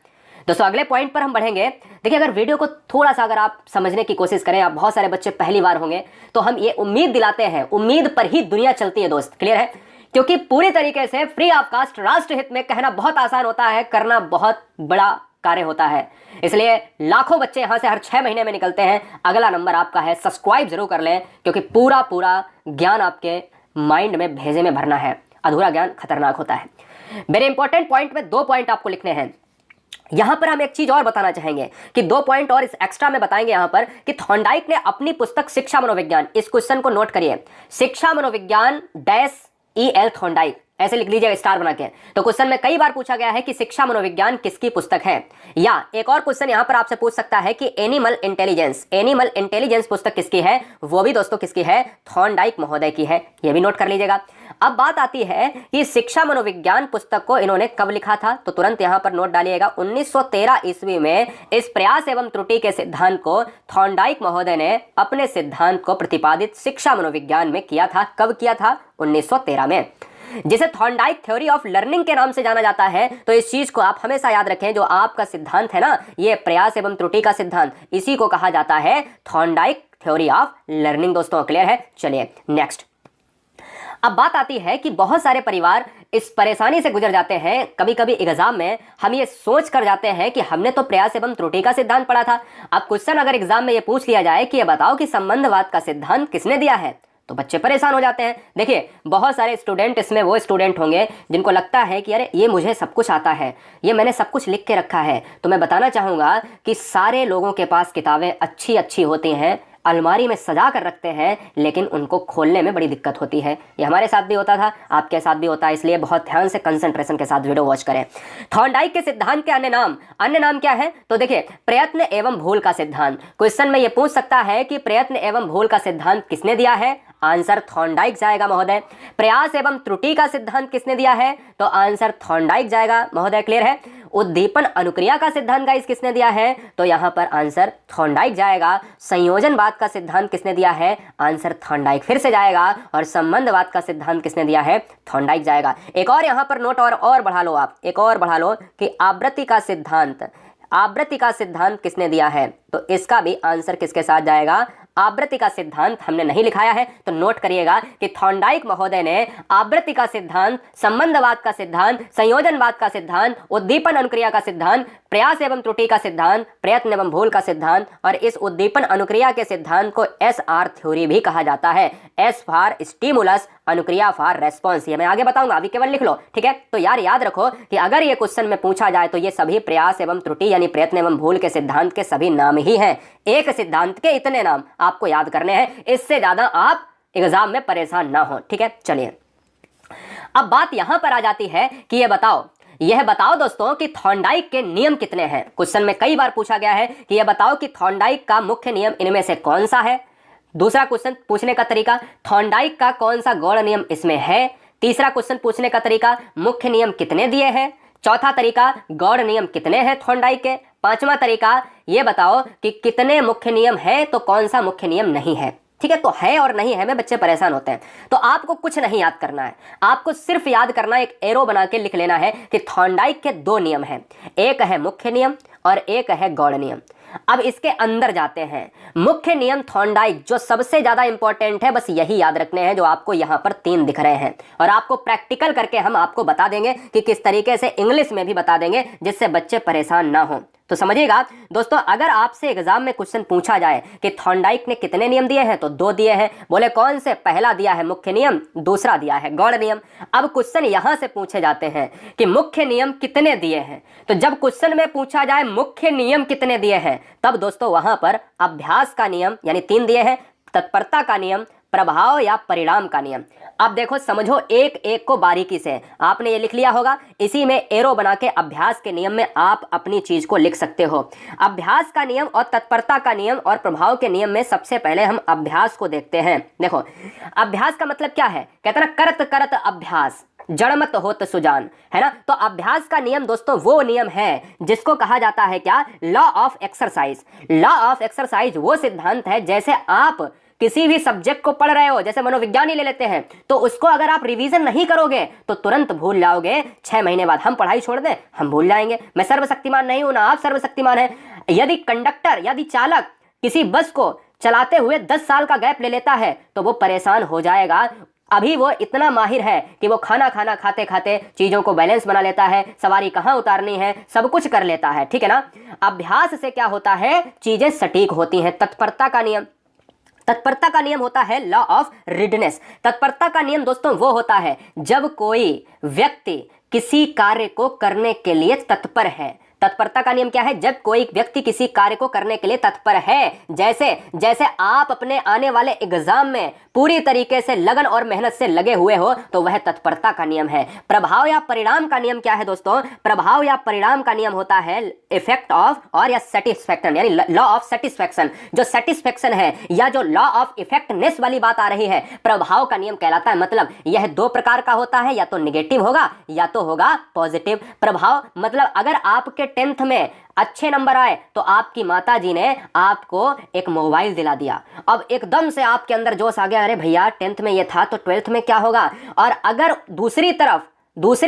दोस्तों अगले पॉइंट पर हम बढ़ेंगे। देखिए, अगर वीडियो को थोड़ा सा अगर आप समझने की कोशिश करें, आप बहुत सारे बच्चे पहली बार होंगे, तो हम ये उम्मीद दिलाते हैं, उम्मीद पर ही दुनिया चलती है दोस्त, क्लियर है? क्योंकि पूरी तरीके से फ्री ऑफ कास्ट राष्ट्र हित में कहना बहुत आसान होता है, करना बहुत बड़ा कार्य होता है। इसलिए लाखों बच्चे यहां से हर 6 महीने में निकलते हैं। अगला नंबर आपका है, सब्सक्राइब जरूर कर लें, क्योंकि पूरा पूरा ज्ञान आपके माइंड में भेजे में भरना है। अधूरा ज्ञान खतरनाक होता है। वेरी इंपॉर्टेंट पॉइंट में 2 पॉइंट आपको लिखने हैं। यहां पर हम एक चीज और बताना चाहेंगे कि 2 पॉइंट और इस एक्स्ट्रा में बताएंगे यहां पर कि थॉर्नडाइक ने अपनी पुस्तक शिक्षा मनोविज्ञान, इस क्वेश्चन को नोट करिए, शिक्षा मनोविज्ञान डैश E.L. थॉर्नडाइक, ऐसे लिख लीजिएगा स्टार बना के। तो क्वेश्चन में कई बार पूछा गया है कि शिक्षा मनोविज्ञान किसकी पुस्तक है। या एक और क्वेश्चन यहां पर आपसे पूछ सकता है कि एनिमल इंटेलिजेंस पुस्तक किसकी है? वो भी दोस्तों किसकी है? थॉर्नडाइक महोदय की है, ये भी नोट कर लीजिएगा। अब बात आती है कि शिक्षा मनोविज्ञान पुस्तक को इन्होंने कब लिखा था, तो तुरंत यहां पर नोट डालिएगा, 1913 ईस्वी में इस प्रयास एवं त्रुटि के सिद्धांत को थॉर्नडाइक महोदय ने अपने सिद्धांत को प्रतिपादित शिक्षा मनोविज्ञान में किया था। कब किया था? 1913 में, जिसे थॉर्नडाइक थ्योरी ऑफ लर्निंग के नाम से जाना जाता है। तो इस चीज को आप हमेशा याद रखें, जो आपका सिद्धांत है ना, ये प्रयास एवं त्रुटि का सिद्धांत, इसी को कहा जाता है थॉर्नडाइक थ्योरी ऑफ लर्निंग। दोस्तों क्लियर है? चलिए नेक्स्ट। अब बात आती है कि बहुत सारे परिवार इस परेशानी से गुजर जाते हैं, कभी कभी एग्जाम में हम ये सोच कर जाते हैं कि हमने तो प्रयास एवं त्रुटि का सिद्धांत पढ़ा था। अब क्वेश्चन अगर एग्जाम में ये पूछ लिया जाए कि ये बताओ कि संबंधवाद का सिद्धांत किसने दिया है, तो बच्चे परेशान हो जाते हैं। देखिए, बहुत सारे स्टूडेंट इसमें वो स्टूडेंट होंगे जिनको लगता है कि अरे ये मुझे सब कुछ आता है, ये मैंने सब कुछ लिख के रखा है। तो मैं बताना चाहूँगा कि सारे लोगों के पास किताबें अच्छी अच्छी होती हैं, अलमारी में सजा कर रखते हैं, लेकिन उनको खोलने में बड़ी दिक्कत होती है। ये हमारे साथ भी होता था, आपके साथ भी होता है, इसलिए बहुत ध्यान से कंसंट्रेशन के साथ वीडियो वॉच करें। थॉर्नडाइक के सिद्धांत के अन्य नाम क्या है? तो देखिए, प्रयत्न एवं भूल का सिद्धांत। क्वेश्चन में ये पूछ सकता है कि प्रयत्न एवं भूल का सिद्धांत किसने दिया है? आंसर थॉर्नडाइक जाएगा महोदय। प्रयास एवं त्रुटि का सिद्धांत किसने दिया है? तो आंसर थॉर्नडाइक जाएगा महोदय, क्लियर है? उद्दीपन अनुक्रिया का सिद्धांत गाइस किसने दिया है? तो यहां पर आंसर थॉर्नडाइक जाएगा। संयोजनवाद का सिद्धांत किसने दिया है? आंसर थॉर्नडाइक फिर से जाएगा। और संबंधवाद का सिद्धांत किसने दिया है? थॉर्नडाइक जाएगा। एक और यहां पर नोट और बढ़ा लो आप, एक और बढ़ा लो कि आवृत्ति का सिद्धांत किसने दिया है? तो इसका भी आंसर किसके साथ जाएगा? आवृत्ति का सिद्धांत हमने नहीं लिखाया है, तो नोट करिएगा कि थॉर्नडाइक महोदय ने आवृत्ति का सिद्धांत, संबंधवाद का सिद्धांत, संयोजनवाद का सिद्धांत, उद्दीपन अनुक्रिया का सिद्धांत, प्रयास एवं त्रुटि का सिद्धांत, प्रयत्न एवं भूल का सिद्धांत, और इस उद्दीपन अनुक्रिया के सिद्धांत को SR थ्योरी भी कहा जाता है। S फॉर स्टिमुलस, अनुक्रिया फॉर रेस्पॉन्स। ये मैं आगे बताऊंगा, अभी केवल लिख लो, ठीक है? तो यार याद रखो कि अगर ये क्वेश्चन में पूछा जाए तो ये सभी प्रयास एवं त्रुटि यानी प्रयत्न एवं भूल के सिद्धांत के सभी नाम ही हैं। एक सिद्धांत के इतने नाम आपको याद करने हैं, इससे ज्यादा आप एग्जाम में परेशान ना हो, ठीक है? चलिए, अब बात यहां पर आ जाती है कि यह बताओ दोस्तों कि थॉर्नडाइक के नियम कितने हैं। क्वेश्चन में कई बार पूछा गया है कि यह बताओ कि थॉर्नडाइक का मुख्य नियम इनमें से कौन सा है। दूसरा क्वेश्चन पूछने का तरीका, थॉर्नडाइक का कौन सा गौड़ नियम इसमें है। तीसरा क्वेश्चन पूछने का तरीका, मुख्य नियम कितने दिए हैं। चौथा तरीका, गौड़ नियम कितने हैं थॉर्नडाइक के। पांचवा तरीका, यह बताओ कि कितने मुख्य नियम है तो कौन सा मुख्य नियम नहीं है। ठीक है, तो है और नहीं है में बच्चे परेशान होते हैं। तो आपको कुछ नहीं याद करना है, आपको सिर्फ याद करना है, एक एरो बना के लिख लेना है कि थॉर्नडाइक के 2 नियम हैं, एक है मुख्य नियम और एक है गौड़ नियम। अब इसके अंदर जाते हैं। मुख्य नियम थॉर्नडाइक जो सबसे ज्यादा इंपॉर्टेंट है, बस यही याद रखने हैं जो आपको यहां पर 3 दिख रहे हैं, और आपको प्रैक्टिकल करके हम आपको बता देंगे कि किस तरीके से, इंग्लिश में भी बता देंगे जिससे बच्चे परेशान ना हो। तो समझिएगा दोस्तों, अगर आपसे एग्जाम में क्वेश्चन पूछा जाए कि थॉर्नडाइक ने कितने नियम दिए हैं, तो 2 दिए हैं। बोले कौन से? पहला दिया है मुख्य नियम, दूसरा दिया है गौड़ नियम। अब क्वेश्चन यहां से पूछे जाते हैं कि मुख्य नियम कितने दिए हैं। तो जब क्वेश्चन में पूछा जाए मुख्य नियम कितने दिए हैं, तब दोस्तों वहां पर अभ्यास का नियम यानी 3 दिए हैं, तत्परता का नियम, प्रभाव या परिणाम का नियम। अब देखो समझो एक एक को बारीकी से। आपने ये लिख लिया होगा, इसी में एरो बना के अभ्यास के नियम में आप अपनी चीज को लिख सकते हो। अभ्यास का नियम और तत्परता का नियम और प्रभाव के नियम में सबसे पहले हम अभ्यास को देखते हैं। देखो अभ्यास का मतलब क्या है, कहते हैं ना करत करत अभ्यास जड़मत होत सुजान, है ना। तो अभ्यास का नियम दोस्तों वो नियम है जिसको कहा जाता है क्या, law of exercise. Law of exercise वो सिद्धांत है, जैसे आप किसी भी सब्जेक्ट को पढ़ रहे हो, जैसे मनोविज्ञान ही ले लेते हैं, तो उसको अगर आप रिवीजन नहीं करोगे तो तुरंत भूल जाओगे। 6 महीने बाद हम पढ़ाई छोड़ दें, हम भूल जाएंगे। मैं सर्वशक्तिमान नहीं हूं ना आप सर्वशक्तिमान है। यदि कंडक्टर, यदि चालक किसी बस को चलाते हुए 10 साल का गैप ले लेता है तो वो परेशान हो जाएगा। अभी वो इतना माहिर है कि वो खाना खाते खाते चीजों को बैलेंस बना लेता है, सवारी कहाँ उतारनी है सब कुछ कर लेता है, ठीक है ना। अभ्यास से क्या होता है, चीजें सटीक होती हैं। तत्परता का नियम, तत्परता का नियम होता है लॉ ऑफ रीडनेस। तत्परता का नियम दोस्तों वो होता है जब कोई व्यक्ति किसी कार्य को करने के लिए तत्पर है। तत्परता का नियम क्या है, जब कोई व्यक्ति किसी कार्य को करने के लिए तत्पर है। जैसे जैसे आप अपने आने वाले एग्जाम में पूरी तरीके से लगन और मेहनत से लगे हुए हो तो वह तत्परता का नियम है। प्रभाव या परिणाम का नियम क्या है दोस्तों, प्रभाव या परिणाम का नियम होता है इफेक्ट ऑफ और या सेटिस्फैक्शन, यानी लॉ ऑफ सेटिस्फैक्शन। जो सेटिस्फैक्शन है या जो लॉ ऑफ इफेक्टनेस वाली बात आ रही है, प्रभाव का नियम कहलाता है। मतलब यह 2 प्रकार का होता है, या तो निगेटिव होगा या तो होगा पॉजिटिव। प्रभाव मतलब अगर आपके 10th में अच्छे नंबर आए तो आपकी माताजी ने आपको एक मोबाइल दिला दिया। अब एकदम से आपके अंदर जोश आ गया, अरे भैया 10th में ये था तो 12th में क्या होगा। और अगर दूसरी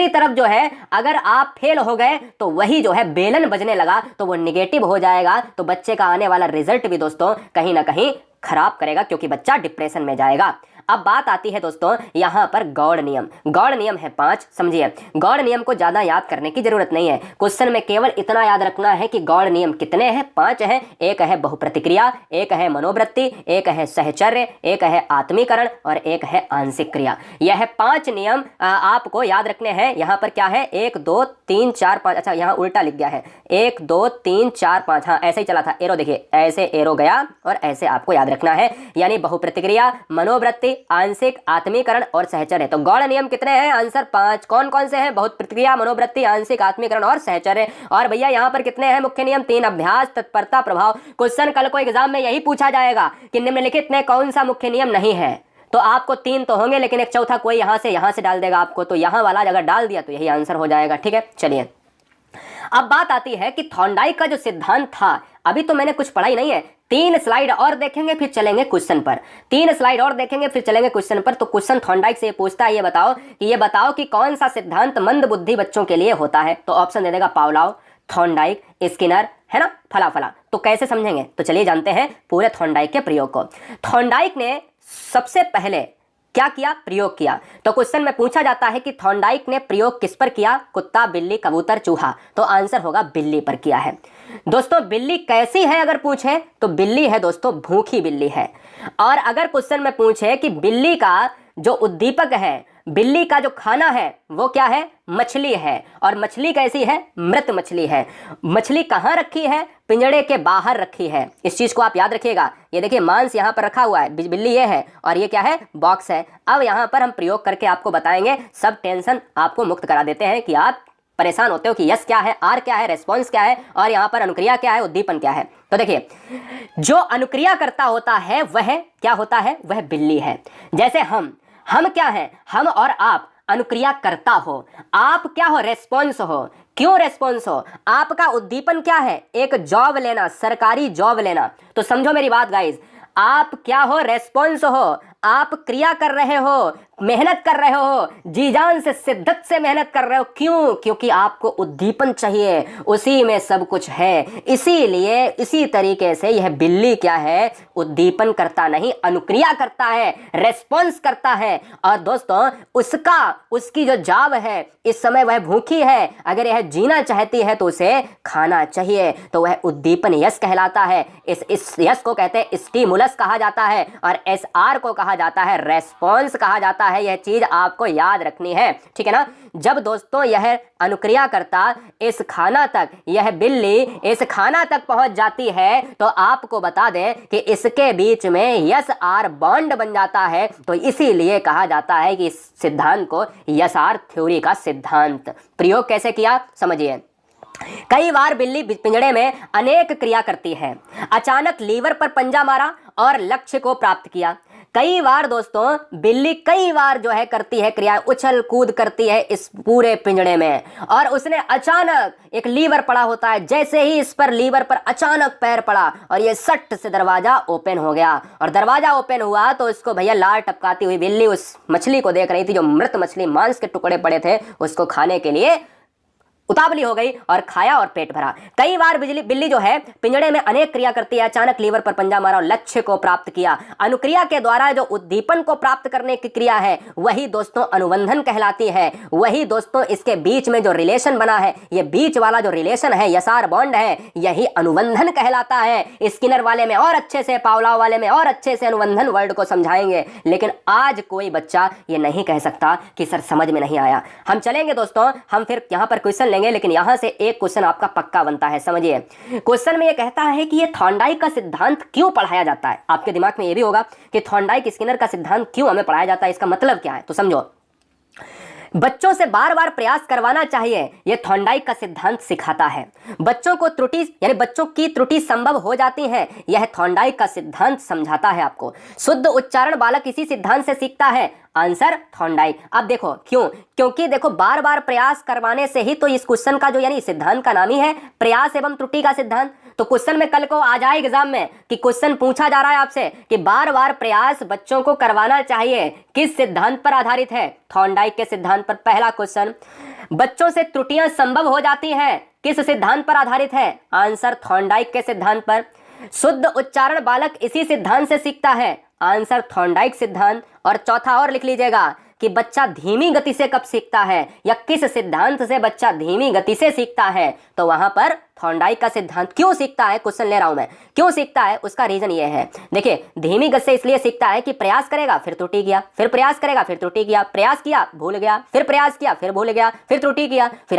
तरफ जो है अगर आप फेल हो गए तो वही जो है बेलन बजने लगा तो वो निगेटिव हो जाएगा। तो बच्चे का आने वाला रिजल्ट भी दोस्तों कहीं ना कहीं खराब करेगा, क्योंकि बच्चा डिप्रेशन में जाएगा। अब बात आती है दोस्तों यहां पर गौड़ नियम। गौड़ नियम है 5, समझिए। गौड़ नियम को ज्यादा याद करने की जरूरत नहीं है, क्वेश्चन में केवल इतना याद रखना है कि गौड़ नियम कितने हैं, 5 हैं। एक है बहुप्रतिक्रिया, एक है मनोवृत्ति, एक है सहचर्य, एक है आत्मीकरण और एक है आंशिक क्रिया। यह 5 नियम आपको याद रखने हैं। यहां पर क्या है, 1 2 3 4 5, अच्छा यहां उल्टा लिख गया है, 1 2 3 4 5, हाँ ऐसे ही चला था। एरो देखिए, ऐसे एरो गया और ऐसे आपको याद रखना है, यानी बहुप्रतिक्रिया, मनोवृत्ति, आंशिक, आत्मीकरण और सहचर्य। तो गौड़ नियम कितने हैं, आंसर 5। कौन कौन से हैं, बहुत प्रतिक्रिया, मनोवृत्ति, आंशिक, आत्मीकरण और सहचर्य। और भैया यहाँ पर कितने हैं मुख्य नियम, 3, अभ्यास, तत्परता, प्रभाव। क्वेश्चन कल को एग्जाम में यही पूछा जाएगा कि निम्नलिखित में कौन सा मुख्य नियम नहीं है। तो आपको 3 तो होंगे, लेकिन एक चौथा कोई यहाँ से डाल देगा आपको, तो यहाँ वाला अगर डाल दिया तो यही आंसर हो जाएगा, ठीक है। चलिए अब बात आती है कि थॉर्नडाइक का जो सिद्धांत था, अभी तो मैंने कुछ पढ़ाई नहीं है, 3 स्लाइड और देखेंगे फिर चलेंगे क्वेश्चन पर। 3 स्लाइड और देखेंगे फिर चलेंगे क्वेश्चन पर। तो क्वेश्चन थॉर्नडाइक से पूछता है, ये बताओ कि कौन सा सिद्धांत मंद बुद्धि बच्चों के लिए होता है। तो ऑप्शन दे देगा पावलोव, थॉर्नडाइक, स्किनर, है ना, फला फला। तो कैसे समझेंगे, तो चलिए जानते हैं पूरे थॉर्नडाइक के प्रयोग को। थॉर्नडाइक ने सबसे पहले क्या किया, प्रयोग किया। तो क्वेश्चन में पूछा जाता है कि थॉर्नडाइक ने प्रयोग किस पर किया, कुत्ता, बिल्ली, कबूतर, चूहा। तो आंसर होगा बिल्ली पर किया है। दोस्तों बिल्ली कैसी है अगर पूछे तो बिल्ली है दोस्तों, भूखी बिल्ली है। और अगर क्वेश्चन में पूछे कि बिल्ली का जो उद्दीपक है, बिल्ली का जो खाना है वो क्या है, मछली है। और मछली कैसी है, मृत मछली है। मछली कहाँ रखी है, पिंजड़े के बाहर रखी है। इस चीज को आप याद रखिएगा। ये देखिए मांस यहाँ पर रखा हुआ है, बिल्ली ये है और ये क्या है, बॉक्स है। अब यहाँ पर हम प्रयोग करके आपको बताएंगे, सब टेंशन आपको मुक्त करा देते हैं कि आप परेशान होते हो कि यस क्या है, आर क्या है, रेस्पॉन्स क्या है और यहाँ पर अनुक्रिया क्या है, उद्दीपन क्या है। तो देखिए जो अनुक्रिया करता होता है वह क्या होता है, वह बिल्ली है। जैसे हम क्या हैं, हम और आप अनुक्रिया करता हो, आप क्या हो, रेस्पॉन्स हो। क्यों रेस्पॉन्स हो, आपका उद्दीपन क्या है, एक जॉब लेना, सरकारी जॉब लेना। तो समझो मेरी बात गाइस, आप क्या हो, रेस्पॉन्स हो, आप क्रिया कर रहे हो, मेहनत कर रहे हो, जी जान से शिद्दत से मेहनत कर रहे हो। क्यों, क्योंकि आपको उद्दीपन चाहिए, उसी में सब कुछ है। इसीलिए इसी तरीके से यह बिल्ली क्या है, उद्दीपन करता नहीं, अनुक्रिया करता है, रेस्पॉन्स करता है। और दोस्तों उसकी जो जाव है, इस समय वह भूखी है, अगर यह जीना चाहती है तो उसे खाना चाहिए। तो वह उद्दीपन यस कहलाता है। इस यस को कहते हैं स्टिमुलस कहा जाता है और SR को कहा जाता है रेस्पॉन्स कहा जाता है, यह चीज आपको याद रखनी है, ठीक है ना। जब दोस्तों यह अनुक्रिया करता इस खाना तक, यह बिल्ली इस खाना तक पहुंच जाती है, तो आपको बता दें कि इसके बीच में यस आर बॉन्ड बन जाता है। तो इसीलिए कहा जाता है कि इस सिद्धांत को यस आर थ्योरी का सिद्धांत। प्रयोग कैसे किया समझिए। कई बार बिल्ली पिंजड़े में अनेक क्रिया करती है। अचानक लीवर पर पंजा मारा और लक्ष्य को प्राप्त किया। कई बार दोस्तों बिल्ली कई बार जो है करती है क्रिया, उछल कूद करती है इस पूरे पिंजड़े में, और उसने अचानक एक लीवर पड़ा होता है, जैसे ही इस पर लीवर पर अचानक पैर पड़ा और ये सट से दरवाजा ओपन हो गया, और दरवाजा ओपन हुआ तो इसको भैया लार टपकाती हुई बिल्ली उस मछली को देख रही थी, जो मृत मछली, मांस के टुकड़े पड़े थे, उसको खाने के लिए उतावली हो गई और खाया और पेट भरा। कई बार बिल्ली जो है पिंजड़े में अनेक क्रिया करती है। अचानक लीवर पर पंजा मारा और लक्ष्य को प्राप्त किया। अनुक्रिया के द्वारा जो उद्दीपन को प्राप्त करने की क्रिया है वही दोस्तों अनुबंधन कहलाती है। वही दोस्तों इसके बीच में जो रिलेशन बना है, ये बीच वाला जो रिलेशन है, यसार बॉन्ड है, यही अनुबंधन कहलाता है। स्किनर वाले में और अच्छे से, पावलाव वाले में और अच्छे से अनुबंधन वर्ड को समझाएंगे, लेकिन आज कोई बच्चा ये नहीं कह सकता कि सर समझ में नहीं आया। हम चलेंगे दोस्तों, हम फिर यहाँ पर क्वेश्चन, लेकिन यहां से एक क्वेश्चन आपका पक्का बनता है। समझिए, क्वेश्चन में यह कहता है कि यह थॉर्नडाइक का सिद्धांत क्यों पढ़ाया जाता है। आपके दिमाग में यह भी होगा कि थॉर्नडाइक स्किनर का सिद्धांत क्यों हमें पढ़ाया जाता है, इसका मतलब क्या है। तो समझो, बच्चों से बार बार प्रयास करवाना चाहिए, यह थॉर्नडाइक का सिद्धांत सिखाता है। बच्चों को त्रुटि यानी बच्चों की त्रुटि संभव हो जाती है, यह थॉर्नडाइक का सिद्धांत समझाता है आपको। शुद्ध उच्चारण बालक इसी सिद्धांत से सीखता है। Answer Thorndike. अब देखो क्यों, क्योंकि देखो बार बार प्रयास करवाने से ही तो इस क्वेश्चन का जो यानी सिद्धांत का नाम ही है प्रयास एवं त्रुटि का सिद्धांत। तो क्वेश्चन में कल को आ जाए एग्जाम में कि क्वेश्चन पूछा जा रहा है आपसे कि बार बार प्रयास बच्चों को करवाना चाहिए, किस सिद्धांत पर आधारित है, थॉर्नडाइक के सिद्धांत पर। पहला क्वेश्चन, बच्चों से त्रुटियां संभव हो जाती हैं, किस सिद्धांत पर आधारित है, आंसर थॉर्नडाइक के सिद्धांत पर। शुद्ध उच्चारण बालक इसी सिद्धांत से सीखता है, आंसर थॉर्नडाइक सिद्धांत। और चौथा और लिख लीजिएगा कि बच्चा धीमी गति से कब सीखता है, या किस सिद्धांत से बच्चा धीमी गति से सीखता है, तो वहां पर थॉर्नडाइक का सिद्धांत। क्यों सीखता है, क्वेश्चन ले रहा हूं मैं, क्यों सीखता है, उसका रीजन ये है। देखिए, धीमी गति से इसलिए सीखता है कि प्रयास करेगा फिर त्रुटि किया, फिर प्रयास करेगा फिर त्रुटि किया, प्रयास किया भूल गया, फिर प्रयास किया फिर भूल गया, फिर त्रुटि किया, फिर